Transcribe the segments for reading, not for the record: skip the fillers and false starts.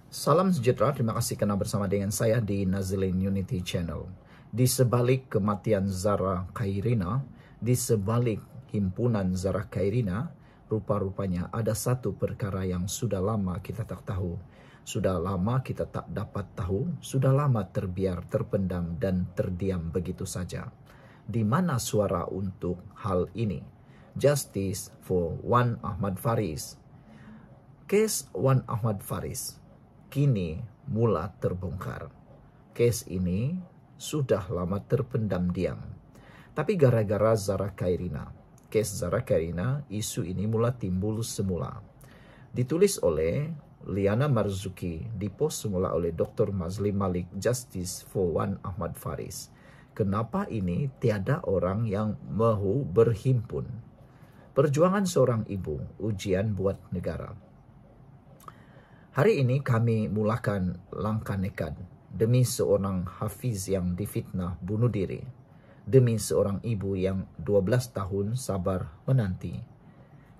Salam sejahtera, terima kasih karena bersama dengan saya di Nazilin Unity Channel. Di sebalik kematian Zara Khairina, di sebalik himpunan Zara Khairina, rupa-rupanya ada satu perkara yang sudah lama kita tak tahu. Sudah lama kita tak dapat tahu, sudah lama terbiar, terpendam, dan terdiam begitu saja. Di mana suara untuk hal ini? Justice for Wan Ahmad Faris. Kes Wan Ahmad Faris kini mula terbongkar. Kes ini sudah lama terpendam diam. Tapi gara-gara Zara Khairina, kes Zara Khairina, isu ini mula timbul semula. Ditulis oleh Liana Marzuki, dipost semula oleh Dr. Mazli Malik, Justice for Wan Ahmad Faris. Kenapa ini tiada orang yang mahu berhimpun? Perjuangan seorang ibu, ujian buat negara. Hari ini kami mulakan langkah nekat demi seorang hafiz yang difitnah bunuh diri, demi seorang ibu yang 12 tahun sabar menanti.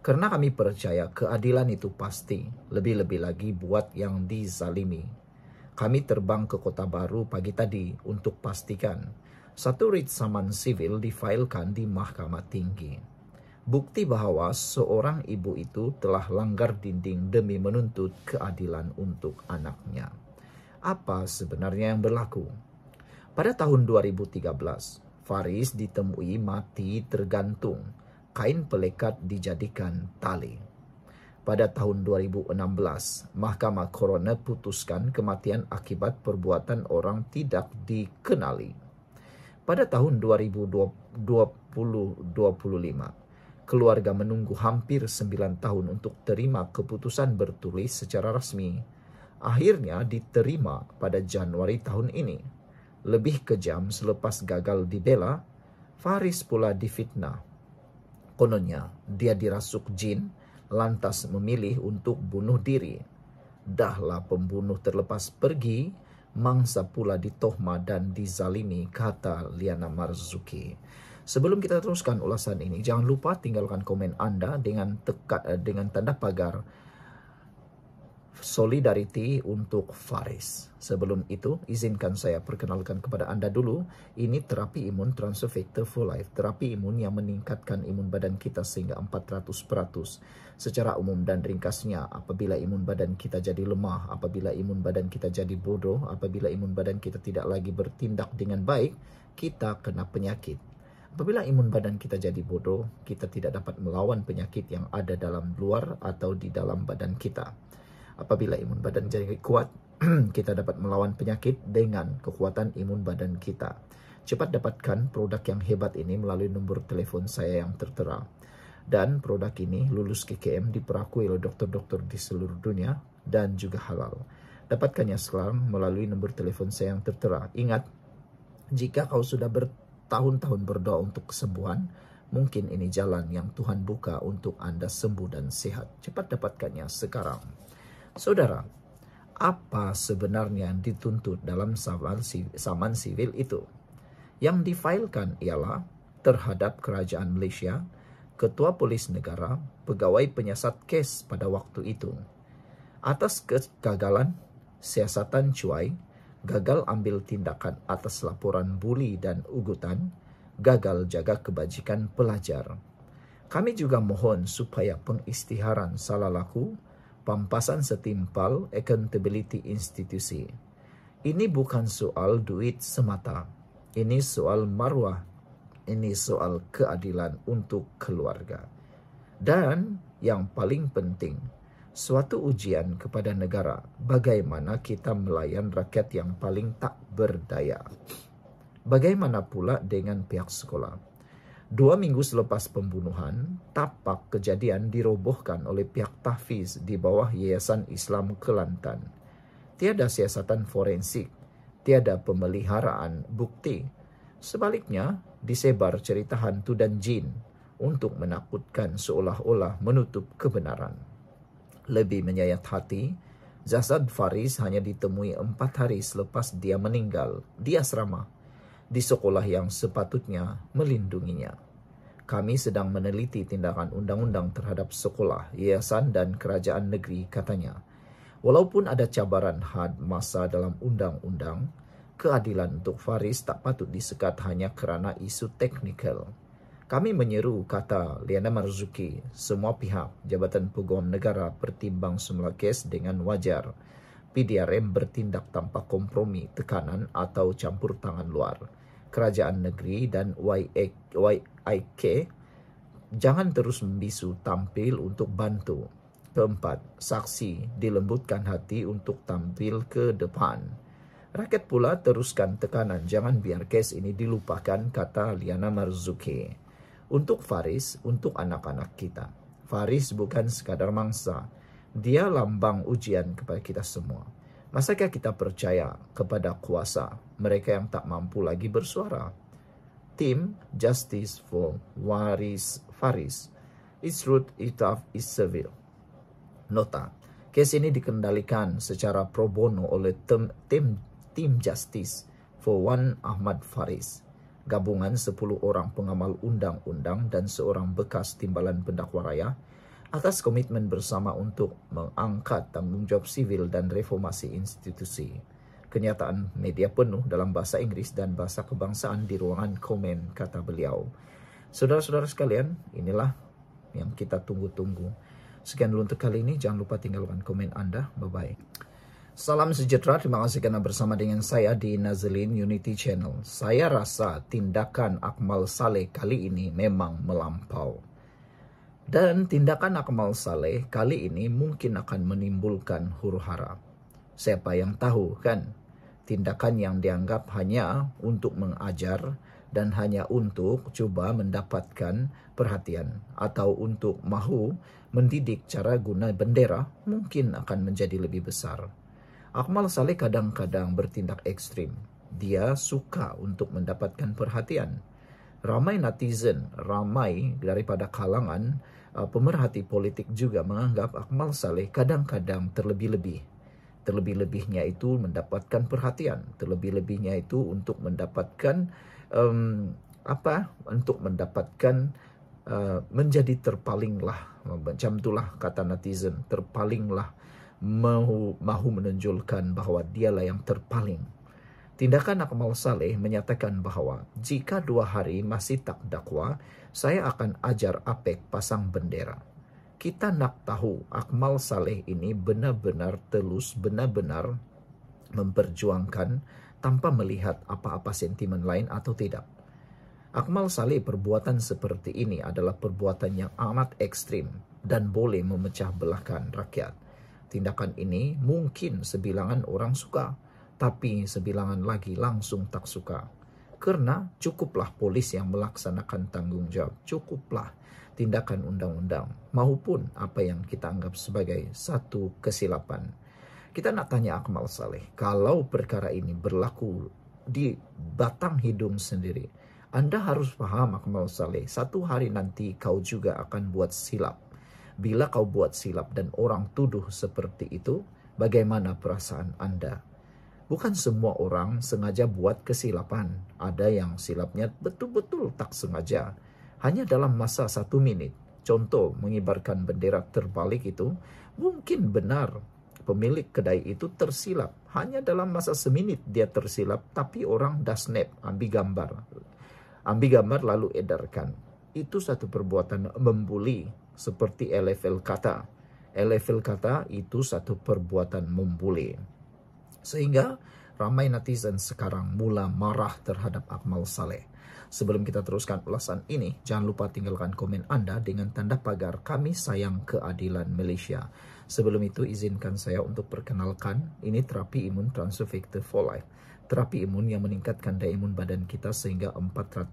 Karena kami percaya keadilan itu pasti, lebih-lebih lagi buat yang dizalimi. Kami terbang ke Kota Baru pagi tadi untuk pastikan satu writ saman sivil difailkan di Mahkamah Tinggi. Bukti bahwa seorang ibu itu telah langgar dinding demi menuntut keadilan untuk anaknya. Apa sebenarnya yang berlaku? Pada tahun 2013, Faris ditemui mati tergantung, kain pelekat dijadikan tali. Pada tahun 2016, Mahkamah Coroner putuskan kematian akibat perbuatan orang tidak dikenali. Pada tahun 2025, keluarga menunggu hampir 9 tahun untuk terima keputusan bertulis secara resmi. Akhirnya diterima pada Januari tahun ini. Lebih kejam selepas gagal dibela, Faris pula difitnah. Kononnya, dia dirasuk jin, lantas memilih untuk bunuh diri. Dahlah pembunuh terlepas pergi, mangsa pula ditohma dan dizalimi, kata Liana Marzuki. Sebelum kita teruskan ulasan ini, jangan lupa tinggalkan komen Anda dengan tanda pagar solidarity untuk Faris. Sebelum itu, izinkan saya perkenalkan kepada Anda dulu, ini terapi imun Transfer Factor for Life, terapi imun yang meningkatkan imun badan kita sehingga 400%. Secara umum dan ringkasnya, apabila imun badan kita jadi lemah, apabila imun badan kita jadi bodoh, apabila imun badan kita tidak lagi bertindak dengan baik, kita kena penyakit. Apabila imun badan kita jadi bodoh, kita tidak dapat melawan penyakit yang ada dalam luar atau di dalam badan kita. Apabila imun badan jadi kuat, kita dapat melawan penyakit dengan kekuatan imun badan kita. Cepat dapatkan produk yang hebat ini melalui nomor telepon saya yang tertera. Dan produk ini lulus KKM, diperakui oleh dokter-dokter di seluruh dunia dan juga halal. Dapatkannya sekarang melalui nomor telepon saya yang tertera. Ingat, jika kau sudah bertahun-tahun berdoa untuk kesembuhan, mungkin ini jalan yang Tuhan buka untuk Anda sembuh dan sehat. Cepat dapatkannya sekarang. Saudara, apa sebenarnya yang dituntut dalam saman sivil itu? Yang difailkan ialah terhadap kerajaan Malaysia, ketua polis negara, pegawai penyiasat kes pada waktu itu. Atas kegagalan, siasatan cuai, gagal ambil tindakan atas laporan buli dan ugutan, gagal jaga kebajikan pelajar. Kami juga mohon supaya pengisytiharan salah laku, pampasan setimpal, accountability institusi. Ini bukan soal duit semata. Ini soal marwah. Ini soal keadilan untuk keluarga. Dan yang paling penting, suatu ujian kepada negara, bagaimana kita melayan rakyat yang paling tak berdaya. Bagaimana pula dengan pihak sekolah? 2 minggu selepas pembunuhan, tapak kejadian dirobohkan oleh pihak tahfiz di bawah Yayasan Islam Kelantan. Tiada siasatan forensik, tiada pemeliharaan bukti. Sebaliknya, disebar cerita hantu dan jin untuk menakutkan seolah-olah menutup kebenaran. Lebih menyayat hati, jasad Faris hanya ditemui 4 hari selepas dia meninggal di asrama, di sekolah yang sepatutnya melindunginya. Kami sedang meneliti tindakan undang-undang terhadap sekolah, yayasan dan kerajaan negeri, katanya. Walaupun ada cabaran had masa dalam undang-undang, keadilan untuk Faris tak patut disekat hanya kerana isu teknikal. Kami menyeru, kata Liana Marzuki, semua pihak Jabatan Peguam Negara pertimbang semula kes dengan wajar. PDRM bertindak tanpa kompromi, tekanan atau campur tangan luar. Kerajaan negeri dan YIK jangan terus membisu tampil untuk bantu. Keempat, saksi dilembutkan hati untuk tampil ke depan. Rakyat pula teruskan tekanan, jangan biar kes ini dilupakan, kata Liana Marzuki. Untuk Faris, untuk anak-anak kita. Faris bukan sekadar mangsa. Dia lambang ujian kepada kita semua. Masakah kita percaya kepada kuasa mereka yang tak mampu lagi bersuara? Tim Justice for Faris. Its root is civil. Nota. Kes ini dikendalikan secara pro bono oleh tim Justice for Wan Ahmad Faris. Gabungan 10 orang pengamal undang-undang dan seorang bekas timbalan pendakwa raya atas komitmen bersama untuk mengangkat tanggungjawab sivil dan reformasi institusi. Kenyataan media penuh dalam bahasa Inggeris dan bahasa kebangsaan di ruangan komen, kata beliau. Saudara-saudara sekalian, inilah yang kita tunggu-tunggu. Sekian dulu untuk kali ini. Jangan lupa tinggalkan komen Anda. Bye-bye. Salam sejahtera, terima kasih kerana bersama dengan saya di Nazlin Unity Channel. Saya rasa tindakan Akmal Saleh kali ini memang melampau. Dan tindakan Akmal Saleh kali ini mungkin akan menimbulkan huru-hara. Siapa yang tahu kan? Tindakan yang dianggap hanya untuk mengajar dan hanya untuk cuba mendapatkan perhatian atau untuk mahu mendidik cara guna bendera mungkin akan menjadi lebih besar. Akmal Saleh kadang-kadang bertindak ekstrim. Dia suka untuk mendapatkan perhatian. Ramai netizen, ramai daripada kalangan pemerhati politik juga menganggap Akmal Saleh kadang-kadang terlebih-lebih. Terlebih-lebihnya itu mendapatkan perhatian. Terlebih-lebihnya itu untuk mendapatkan menjadi terpalinglah. Macam itulah kata netizen, terpalinglah. Mahu menunjukkan bahawa dialah yang terpaling. Tindakan Akmal Saleh menyatakan bahawa jika 2 hari masih tak dakwa, saya akan ajar APEC pasang bendera. Kita nak tahu Akmal Saleh ini benar-benar telus, benar-benar memperjuangkan tanpa melihat apa-apa sentimen lain atau tidak. Akmal Saleh perbuatan seperti ini adalah perbuatan yang amat ekstrim dan boleh memecah belahkan rakyat. Tindakan ini mungkin sebilangan orang suka, tapi sebilangan lagi langsung tak suka. Kerana cukuplah polis yang melaksanakan tanggungjawab, cukuplah tindakan undang-undang, maupun apa yang kita anggap sebagai satu kesilapan. Kita nak tanya Akmal Saleh, kalau perkara ini berlaku di batang hidung sendiri, Anda harus faham Akmal Saleh, satu hari nanti kau juga akan buat silap. Bila kau buat silap dan orang tuduh seperti itu, bagaimana perasaan Anda? Bukan semua orang sengaja buat kesilapan. Ada yang silapnya betul-betul tak sengaja. Hanya dalam masa 1 minit. Contoh, mengibarkan bendera terbalik itu, mungkin benar pemilik kedai itu tersilap. Hanya dalam masa seminit dia tersilap, tapi orang dah snap, ambil gambar. Ambil gambar lalu edarkan. Itu satu perbuatan membuli. Seperti LFL kata. LFL kata itu satu perbuatan membuli. Sehingga ramai netizen sekarang mula marah terhadap Akmal Saleh. Sebelum kita teruskan ulasan ini, jangan lupa tinggalkan komen Anda dengan tanda pagar kami sayang keadilan Malaysia. Sebelum itu, izinkan saya untuk perkenalkan, ini terapi imun transfer factor for life. Terapi imun yang meningkatkan daya imun badan kita sehingga 400%.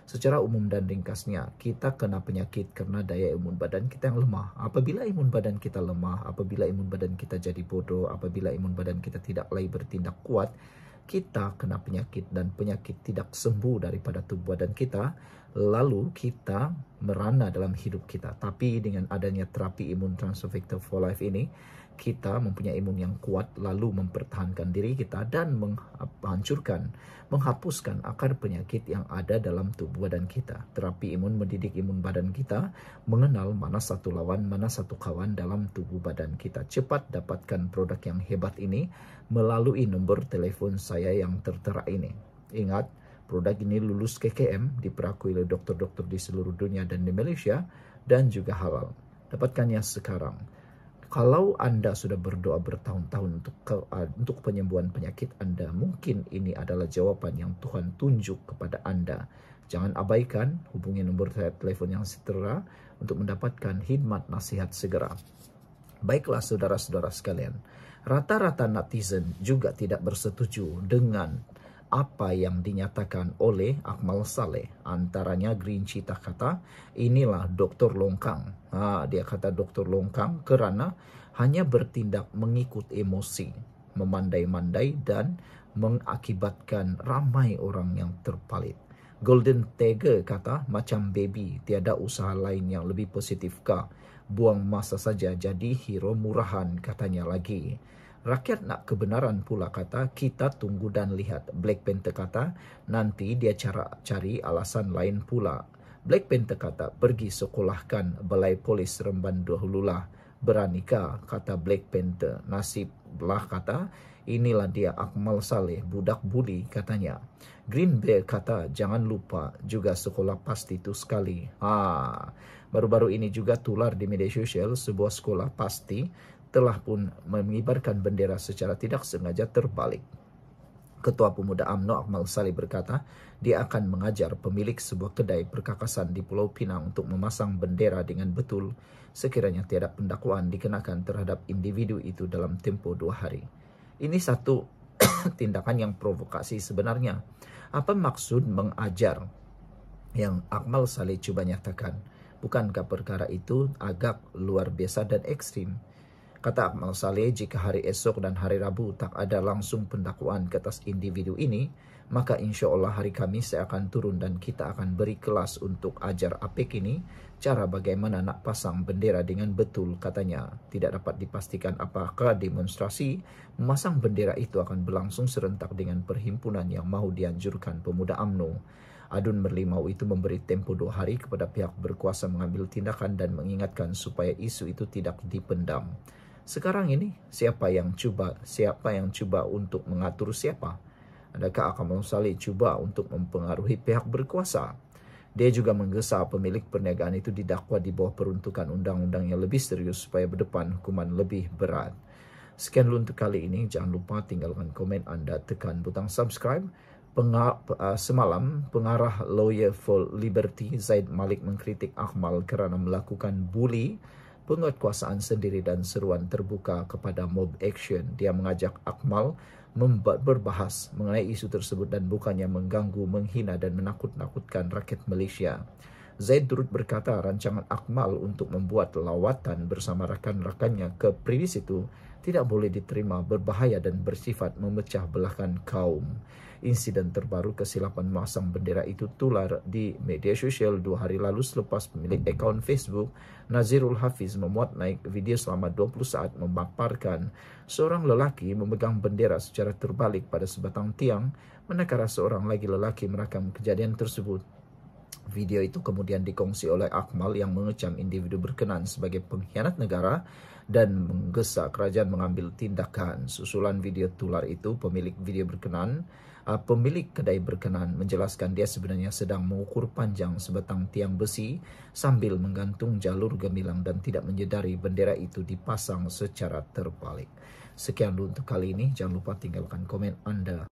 Secara umum dan ringkasnya, kita kena penyakit kerana daya imun badan kita yang lemah. Apabila imun badan kita lemah, apabila imun badan kita jadi bodoh, apabila imun badan kita tidak lagi bertindak kuat, kita kena penyakit dan penyakit tidak sembuh daripada tubuh badan kita, lalu kita merana dalam hidup kita. Tapi dengan adanya terapi imun transfer factor for life ini, kita mempunyai imun yang kuat lalu mempertahankan diri kita dan menghapuskan akar penyakit yang ada dalam tubuh badan kita. Terapi imun mendidik imun badan kita mengenal mana satu lawan, mana satu kawan dalam tubuh badan kita. Cepat dapatkan produk yang hebat ini melalui nomor telepon saya yang tertera ini. Ingat, produk ini lulus KKM, diperakui oleh dokter-dokter di seluruh dunia dan di Malaysia, dan juga halal. Dapatkannya sekarang. Kalau Anda sudah berdoa bertahun-tahun untuk penyembuhan penyakit Anda, mungkin ini adalah jawaban yang Tuhan tunjuk kepada Anda. Jangan abaikan, hubungi nomor telepon yang tertera untuk mendapatkan khidmat nasihat segera. Baiklah saudara-saudara sekalian, rata-rata netizen juga tidak bersetuju dengan apa yang dinyatakan oleh Akmal Saleh. Antaranya Green Cheetah kata, inilah Dr. Longkang. Dia kata Dr. Longkang kerana hanya bertindak mengikut emosi, memandai-mandai dan mengakibatkan ramai orang yang terpalit. Golden Tiger kata, macam baby, tiada usaha lain yang lebih positifkah? Buang masa saja jadi hero murahan, katanya lagi. Rakyat nak kebenaran pula kata, kita tunggu dan lihat. Black Panther kata, nanti dia cari alasan lain pula. Black Panther kata, pergi sekolahkan balai polis Remban dahululah. Beranikah, kata Black Panther. Nasiblah kata, inilah dia Akmal Saleh, budak buli, katanya. Green Bear kata, jangan lupa juga sekolah pasti itu sekali. Baru-baru ini juga tular di media sosial, sebuah sekolah pasti telah pun mengibarkan bendera secara tidak sengaja terbalik. Ketua Pemuda UMNO Akmal Saleh berkata, dia akan mengajar pemilik sebuah kedai perkakasan di Pulau Pinang untuk memasang bendera dengan betul sekiranya tiada pendakwaan dikenakan terhadap individu itu dalam tempoh 2 hari. Ini satu tindakan yang provokasi sebenarnya. Apa maksud mengajar yang Akmal Saleh cuba nyatakan? Bukankah perkara itu agak luar biasa dan ekstrim? Kata Akmal Saleh, jika hari esok dan hari Rabu tak ada langsung pendakwaan ke atas individu ini, maka insya Allah hari Kamis saya akan turun dan kita akan beri kelas untuk ajar APEC ini, cara bagaimana nak pasang bendera dengan betul, katanya. Tidak dapat dipastikan apakah demonstrasi memasang bendera itu akan berlangsung serentak dengan perhimpunan yang mahu dianjurkan Pemuda UMNO. Adun Merlimau itu memberi tempo 2 hari kepada pihak berkuasa mengambil tindakan dan mengingatkan supaya isu itu tidak dipendam. Sekarang ini, siapa yang cuba untuk mengatur siapa? Adakah Akmal Saleh cuba untuk mempengaruhi pihak berkuasa? Dia juga menggesa pemilik perniagaan itu didakwa di bawah peruntukan undang-undang yang lebih serius supaya berdepan hukuman lebih berat. Sekian dulu untuk kali ini. Jangan lupa tinggalkan komen Anda, tekan butang subscribe. Semalam, pengarah Lawyer for Liberty Zaid Malik mengkritik Akmal kerana melakukan bully, penguatkuasaan sendiri dan seruan terbuka kepada mob action. Dia mengajak Akmal berbahas mengenai isu tersebut dan bukannya mengganggu, menghina dan menakut-nakutkan rakyat Malaysia. Zaid turut berkata rancangan Akmal untuk membuat lawatan bersama rakan-rakannya ke Perlis itu tidak boleh diterima, berbahaya dan bersifat memecah belahkan kaum. Insiden terbaru kesilapan memasang bendera itu tular di media sosial 2 hari lalu selepas pemilik akaun Facebook Nazirul Hafiz memuat naik video selama 20 saat memaparkan seorang lelaki memegang bendera secara terbalik pada sebatang tiang, manakala seorang lagi lelaki merakam kejadian tersebut. Video itu kemudian dikongsi oleh Akmal yang mengecam individu berkenan sebagai pengkhianat negara dan menggesa kerajaan mengambil tindakan. Susulan video tular itu, pemilik kedai berkenan menjelaskan dia sebenarnya sedang mengukur panjang sebatang tiang besi sambil menggantung jalur gemilang dan tidak menyedari bendera itu dipasang secara terbalik. Sekian dulu untuk kali ini. Jangan lupa tinggalkan komen Anda.